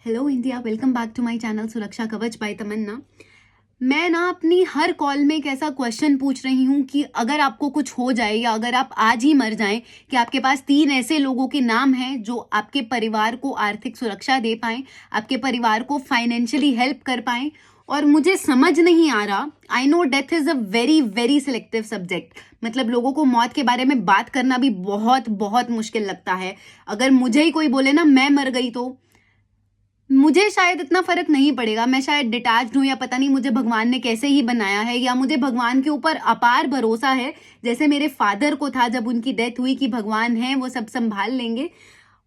Hello India, welcome back to my channel Suraksha Kavach bye तमन्ना। मैं ना अपनी हर कॉल में एक ऐसा क्वेश्चन पूछ रही हूँ कि अगर आपको कुछ हो जाए या अगर आप आज ही मर जाएं, कि आपके पास 3 ऐसे लोगों के नाम हैं जो आपके परिवार को आर्थिक सुरक्षा दे पाएं, आपके परिवार को फाइनेंशियली हेल्प कर पाएं। और मुझे समझ नहीं आ रहा, I know death is a very very selective subject. मतलब लोगों को मौत के बारे में बात करना भी बहुत बहुत मुश्किल लगता है। अगर मुझे ही कोई बोले ना मैं मर गई, तो मुझे शायद इतना फर्क नहीं पड़ेगा। मैं शायद डिटैच्ड हूँ या पता नहीं मुझे भगवान ने कैसे ही बनाया है, या मुझे भगवान के ऊपर अपार भरोसा है, जैसे मेरे फादर को था जब उनकी डेथ हुई, कि भगवान है वो सब संभाल लेंगे।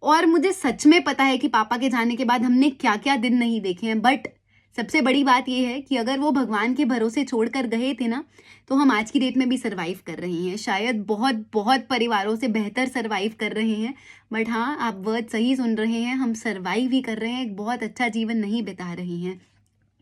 और मुझे सच में पता है कि पापा के जाने के बाद हमने क्या क्या दिन नहीं देखे हैं। बट सबसे बड़ी बात यह है कि अगर वो भगवान के भरोसे छोड़कर गए थे ना, तो हम आज की डेट में भी सरवाइव कर रहे हैं। शायद बहुत बहुत परिवारों से बेहतर सरवाइव कर रहे हैं। बट हाँ, आप वर्ड सही सुन रहे हैं, हम सरवाइव ही कर रहे हैं, एक बहुत अच्छा जीवन नहीं बिता रहे हैं।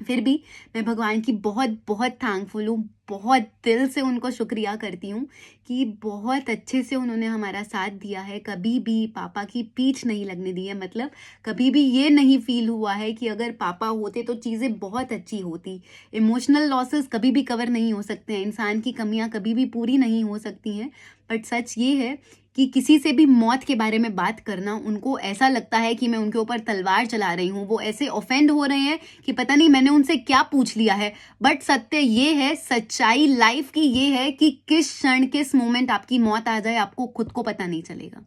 फिर भी मैं भगवान की बहुत बहुत थैंकफुल हूँ, बहुत दिल से उनको शुक्रिया करती हूँ कि बहुत अच्छे से उन्होंने हमारा साथ दिया है। कभी भी पापा की पीठ नहीं लगने दी है। मतलब कभी भी ये नहीं फील हुआ है कि अगर पापा होते तो चीज़ें बहुत अच्छी होती। इमोशनल लॉसेस कभी भी कवर नहीं हो सकते हैं, इंसान की कमियां कभी भी पूरी नहीं हो सकती हैं। बट सच ये है कि किसी से भी मौत के बारे में बात करना, उनको ऐसा लगता है कि मैं उनके ऊपर तलवार चला रही हूँ। वो ऐसे ऑफेंड हो रहे हैं कि पता नहीं मैंने उनसे क्या पूछ लिया है। बट सत्य ये है, सच्चाई लाइफ की ये है कि किस क्षण किस मोमेंट आपकी मौत आ जाए आपको खुद को पता नहीं चलेगा।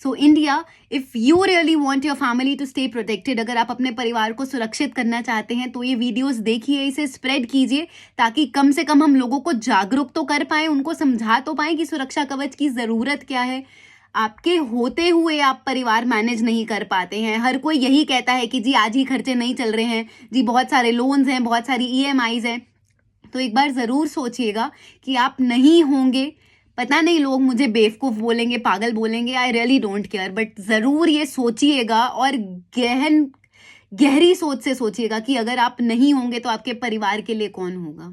So India, if you really want your family to stay protected, अगर आप अपने परिवार को सुरक्षित करना चाहते हैं तो ये वीडियोस देखिए, इसे स्प्रेड कीजिए, ताकि कम से कम हम लोगों को जागरूक तो कर पाए, उनको समझा तो पाए कि सुरक्षा कवच की जरूरत क्या है। आपके होते हुए आप परिवार मैनेज नहीं कर पाते हैं। हर कोई यही कहता है कि जी आज ही खर्चे नहीं चल रहे हैं, जी बहुत सारे लोन्स हैं, बहुत सारी ईएमआईज हैं। तो एक बार ज़रूर सोचिएगा कि आप नहीं होंगे। पता नहीं लोग मुझे बेवकूफ़ बोलेंगे, पागल बोलेंगे, I really don't care. But ज़रूर ये सोचिएगा और गहरी सोच से सोचिएगा कि अगर आप नहीं होंगे तो आपके परिवार के लिए कौन होगा।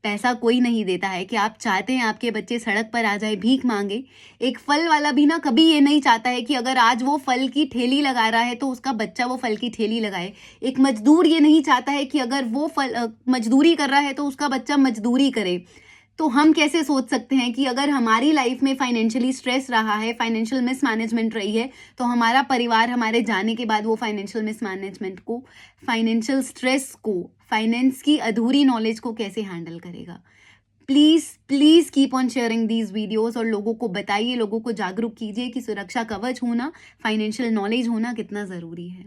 पैसा कोई नहीं देता है कि आप चाहते हैं आपके बच्चे सड़क पर आ जाए, भीख मांगे। एक फल वाला भी ना कभी ये नहीं चाहता है कि अगर आज वो फल की ठेली लगा रहा है तो उसका बच्चा वो फल की ठेली लगाए। एक मजदूर ये नहीं चाहता है कि अगर वो मजदूरी कर रहा है तो उसका बच्चा मजदूरी करे। तो हम कैसे सोच सकते हैं कि अगर हमारी लाइफ में फाइनेंशियली स्ट्रेस रहा है, फाइनेंशियल मिसमैनेजमेंट रही है, तो हमारा परिवार हमारे जाने के बाद वो फाइनेंशियल मिसमैनेजमेंट को, फाइनेंशियल स्ट्रेस को, फाइनेंस की अधूरी नॉलेज को कैसे हैंडल करेगा। Please please keep on sharing these videos और लोगों को बताइए, लोगों को जागरूक कीजिए कि सुरक्षा कवच होना, फाइनेंशियल नॉलेज होना कितना ज़रूरी है।